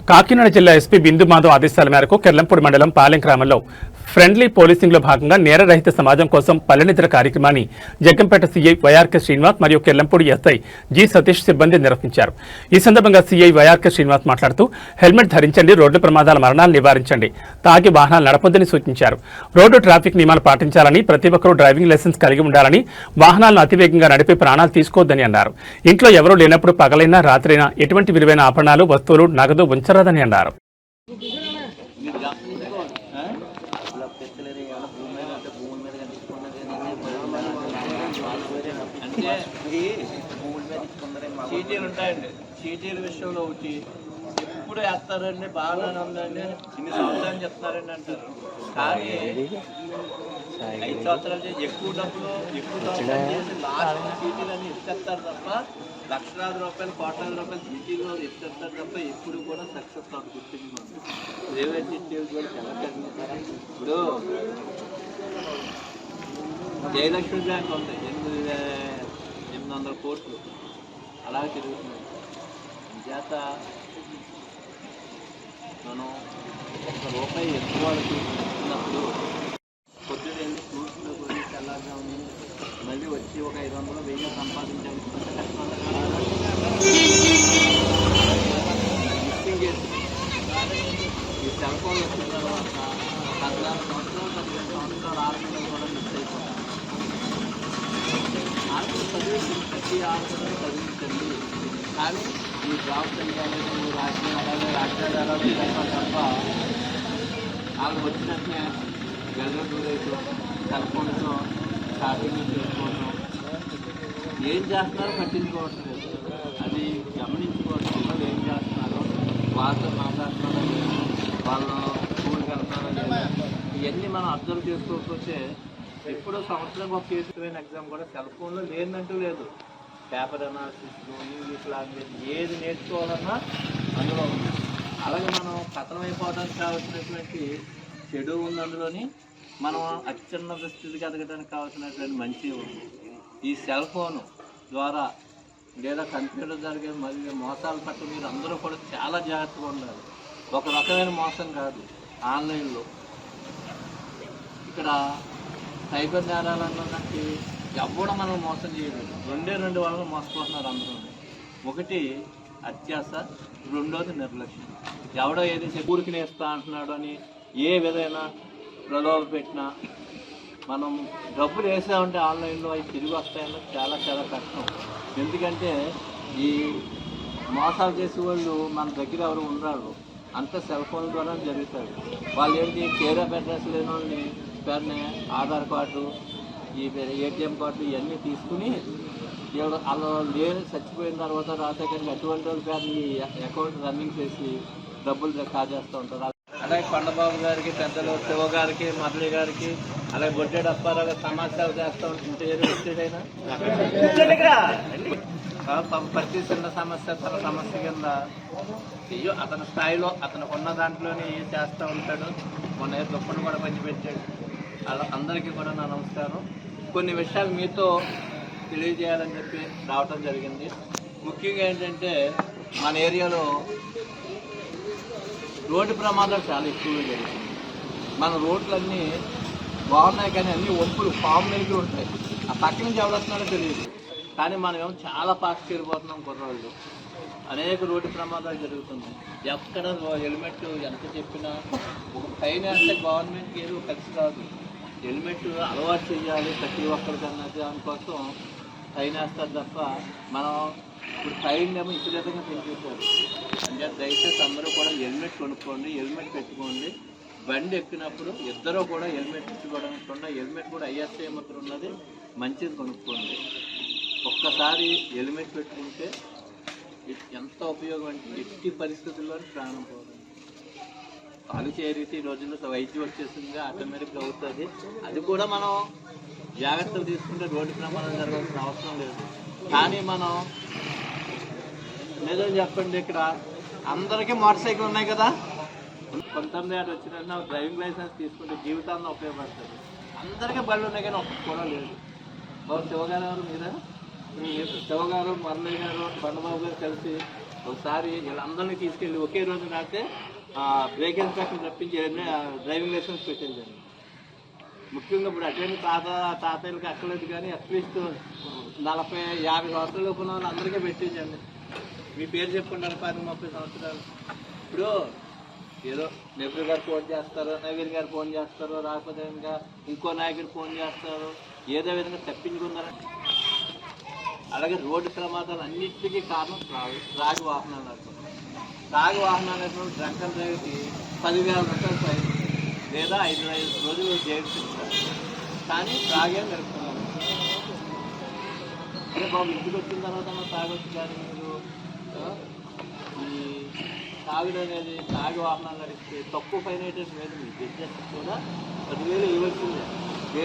కాకినాడ జిల్లా ఎస్పీ బిందు మాధవ్ ఆదేశాల మేరకు కెర్లంపూడి మండలం పాలెం గ్రామంలో ఫ్రెండ్లీ పోలీసింగ్ లో భాగంగా నేరరహిత సమాజం కోసం పల్లెనిద్ర కార్యక్రమాన్ని జగ్గంపేట సీఐ వైఆర్కే శ్రీనివాస్ మరియు కెర్లంపూడి ఎస్ఐ జి సతీష్ సిబ్బంది నిర్వహించారు. ఈ సందర్భంగా సీఐ వైఆర్కే శ్రీనివాస్ మాట్లాడుతూ హెల్మెట్ ధరించండి, రోడ్డు ప్రమాదాల మరణాలు నివారించండి, తాగి వాహనాలు నడపొద్దని సూచించారు. రోడ్డు ట్రాఫిక్ నియమాలు పాటించాలని, ప్రతి ఒక్కరూ డ్రైవింగ్ లైసెన్స్ కలిగి ఉండాలని, వాహనాలను అతివేగంగా నడిపి ప్రాణాలు తీసుకోవద్దని అన్నారు. ఇంట్లో ఎవరూ లేనప్పుడు పగలైనా రాత్రైనా ఎటువంటి విలువైన ఆభరణాలు, వస్తువులు, నగదు ఉంచరాదని అన్నారు. చీటీలు ఉంటాయండి. చీటీల విషయంలో ఒకటి ఎప్పుడు వేస్తారండి, బాగానే ఉందండి, ఇన్ని సంవత్సరాలు చెప్తున్నారండి అంటారు. కానీ 5 సంవత్సరాలు చేసి ఎక్కువ డబ్బులు ఎక్కువ సంవత్సరాలు చేసి లాస్ట్ చీటీలన్నీ ఇచ్చేస్తారు తప్ప లక్షలాది రూపాయలు, కోట్లాది రూపాయలు చీటీలు ఇచ్చేస్తారు తప్ప ఎప్పుడు కూడా సక్సెస్ అవుతుంది. గుర్తించుకోండి. ప్రైవేట్ చీటీలు కూడా ఎలా కనిపిస్తారా? ఇప్పుడు జయలక్ష్మి బ్యాంక్ ఉంది, 800 కోట్లు అలా తిరుగుతుంది. చేత మనం ₹1 ఎక్కువ వాళ్ళకి ఇచ్చినప్పుడు పొద్దున్న ఫ్రూట్స్లో కొన్ని తెల్లాగా ఉంది, మళ్ళీ వచ్చి ఒక 500, 1000 సంపాదించాలి. మిస్సింగ్ చేసి ఈ సెల్ ఫోన్ వచ్చిన తర్వాత 14 సంవత్సరాలు, 15 సంవత్సరాలు, 6 నెలలు కూడా మిస్ అయిపోతాం. ప్రతి ఆలోచనలు చదివించండి. కానీ ఈ జాబ్ చేయాలి, రాజ్యాలు తప్ప వాళ్ళకి వచ్చినట్టే గెలవటం, సెల్ ఫోన్తో షాపింగ్ చేసుకోవడం, ఏం చేస్తున్నారో పట్టించుకోవట్లేదు. అది గమనించుకోవడం. వాళ్ళు ఏం చేస్తున్నారో, వాళ్ళతో మాట్లాడుతున్నారో లేదు, వాళ్ళు స్కూల్కి వెళ్తున్నారో లేదు, ఇవన్నీ మనం అబ్జర్వ్ చేసుకోకపోతే ఎప్పుడో సంవత్సరానికి ఒక కేసులైన ఎగ్జామ్ కూడా సెల్ ఫోన్లో లేదంటూ లేదు. పేపర్ అనాలిసిస్లు, ఇంగ్లీష్ లాంగ్వేజ్ ఏది నేర్చుకోవాలన్నా అందులో ఉంది. అలాగే మనం పతనం అయిపోవడానికి కావాల్సినటువంటి చెడు ఉంది అందులోని, మనం అత్యున్నత స్థితికి ఎదగడానికి కావాల్సినటువంటి మంచి ఉంది. ఈ సెల్ ఫోన్ ద్వారా లేదా కంప్యూటర్ జరిగే మరియు మోసాల పట్ల మీరు అందరూ కూడా చాలా జాగ్రత్తగా ఉండాలి. ఒక రకమైన మోసం కాదు ఆన్లైన్లో. ఇక్కడ సైబర్ నేరాలన్నదానికి ఎవరు మనం మోసం చేయలేదు. 2 వాళ్ళని మోసపోతున్నారు అందరూ. ఒకటి అత్యాస, రెండోది నిర్లక్ష్యం. ఎవడో ఏదైతే ఊరికి నేస్తా అంటున్నాడు అని ఏ విధమైన ప్రలోభ పెట్టినా మనం డబ్బులు వేసామంటే ఆన్లైన్లో అవి తిరిగి వస్తాయన్నది చాలా చాలా కష్టం. ఎందుకంటే ఈ మోసాలు చేసే వాళ్ళు మన దగ్గర ఎవరు ఉండరు, అంతా సెల్ ఫోన్ ద్వారా జరుగుతారు. వాళ్ళు ఏంటి కేర్ ఆఫ్ అడ్రస్ లేని వాళ్ళని పేరునే ఆధార్ కార్డు, ఈ ఏటీఎం కార్డు ఇవన్నీ తీసుకుని వాళ్ళు చచ్చిపోయిన తర్వాత రాజకీయంగా అటువంటి వాళ్ళ పేరుని అకౌంట్ రన్నింగ్ చేసి డబ్బులు కాజేస్తూ ఉంటారు. అలాగే కొండబాబు గారికి, పెద్దలు శివ గారికి, మురళి గారికి, అలాగే బొడ్డేడు అప్పారావు సమాచారం చేస్తూ ఉంటుంటే వచ్చేదైనా ప్రతి చిన్న సమస్య తన సమస్య కింద అతని స్థాయిలో అతనికి ఉన్న దాంట్లోనే చేస్తూ ఉంటాడు. మొన్న దుప్పని కూడా పంచిపెట్టాడు. అలా అందరికీ కూడా నా నమస్కారం. కొన్ని విషయాలు మీతో తెలియజేయాలని చెప్పి రావటం జరిగింది. ముఖ్యంగా ఏంటంటే మన ఏరియాలో రోడ్డు ప్రమాదాలు చాలా ఎక్కువగా జరుగుతుంది. మన రోడ్లన్నీ బాగున్నాయి కానీ అన్నీ వంపులు, పాము మెలిగి ఉంటాయి. ఆ పక్క నుంచి ఎవడొస్తున్నాడో తెలియదు. కానీ మనమేమో చాలా ఫాస్ట్ వెళ్ళిపోతున్నాం. కుర్రోళ్ళు అనేక రోడ్డు ప్రమాదాలు జరుగుతున్నాయి. ఎక్కడ హెల్మెట్ ఎంత చెప్పినా ఒక ఫైన్ వేస్తే గవర్నమెంట్కి ఏదో ఖర్చు కాదు. హెల్మెట్ అలవాటు చేయాలి ప్రతి ఒక్కరికన్నా, దానికోసం ఫైన్ వేస్తారు తప్ప మనం ఇప్పుడు ఫైన్ ఏమో విపరీతంగా పెంచేశారు. అంటే దయచేసి అందరూ కూడా హెల్మెట్ కొనుక్కోండి, హెల్మెట్ పెట్టుకోండి. బండి ఎక్కినప్పుడు ఇద్దరూ కూడా హెల్మెట్ పెట్టుకోవడానికి హెల్మెట్ కూడా ISI ముద్ర ఉన్నది మంచిది కొనుక్కోండి. ఒక్కసారి హెల్మెట్ పెట్టుకుంటే ఎంత ఉపయోగం అంటే ఎట్టి పరిస్థితుల్లో ప్రాణం పోతుంది. కాలు చేరితే ఈ రోజుల్లో వైద్యం వచ్చేసింది, ఆటోమేటిక్గా అవుతుంది. అది కూడా మనం జాగ్రత్తలు తీసుకుంటే రోడ్డు ప్రమాదం జరగాల్సిన అవసరం లేదు. కానీ మనం నిజం చెప్పండి, ఇక్కడ అందరికీ మోటార్ సైకిల్ ఉన్నాయి కదా, 19 ఏళ్ళు వచ్చిన డ్రైవింగ్ లైసెన్స్ తీసుకుంటే జీవితాన్ని ఉపయోగపడుతుంది. అందరికీ బళ్ళు ఉన్నాయి కానీ ఒక్కటి కూడా లేదు. బాబు శివగారు ఎవరు? మీరా? శివగారు, మురళి గారు, కొండబాబు గారు కలిసి ఒకసారి వీళ్ళందరినీ తీసుకెళ్ళి ఒకే రోజు రాస్తే బ్రేక్ ఇన్స్పెక్షన్ తప్పించి డ్రైవింగ్ లైసెన్స్ పెట్టిందండి. ముఖ్యంగా ఇప్పుడు అటువంటి తాతయ్యలకి అక్కలేదు, కానీ అట్లీస్ట్ 40-50 సంవత్సరాలు ఉన్న వాళ్ళు అందరికీ పెట్టించండి. మీ పేరు చెప్పుకుంటారు 10-30 సంవత్సరాలు. ఇప్పుడు ఏదో నెహ్రూ గారు ఫోన్ చేస్తారు, నవీన్ గారు ఫోన్ చేస్తారు, రాకపోతే ఇంకా ఇంకో నాయకుడు ఫోన్ చేస్తారు, ఏదో విధంగా తప్పించుకున్నారని. అలాగే రోడ్డు ప్రమాదాలు అన్నింటికీ కారణం త్రాగి వాహనాలు నడపడం. త్రాగి వాహనాలు నడపడం డ్రంక్ అండ్ డ్రైవ్కి 10,000 రూపాయలు ఫైన్ లేదా 5 రోజులు జైలు శిక్ష. కానీ త్రాగే నడుపుతున్నారు. అదే బాబు ఇంటికి వచ్చిన తర్వాత తాగొచ్చు, కానీ మీరు ఈ తాగుడు అనేది తాగి వాహనాలు నడిస్తే తక్కువ ఫైన్ అయితే మీద మీ బిజినెస్ కూడా 10,000 ఇవ్వాల్సిందే.